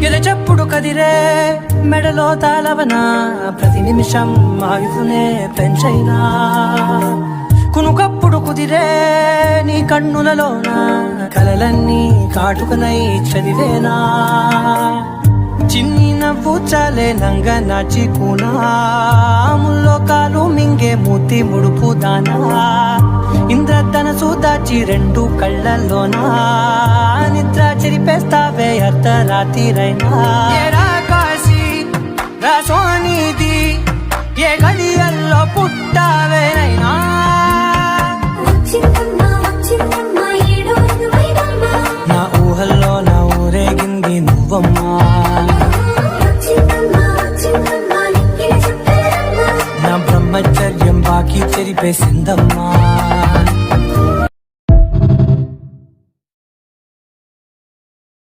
ఎలచెప్పుడు కదిరే మెడలో తాళవన ప్రతి నిమిషం ఆయుధునే పెంచైనా కునుకప్పుడు కుదిరే నీ కన్నులలోన కలలన్నీ కాటుకనై చదివేనా చిన్ని నవ్వు చాలే నంగ నాచి కూనాముల్లో కాలు మింగే మూతి ముడుపు దానా ఇంద్రధనసు దాచి రెండు కళ్ళల్లోనా నిద్ర చెరిపేస్తావే అర్ధరాత్రిరైనా కాశీ రాసోనిది ఏ గడియల్లో పుట్టావేనైనా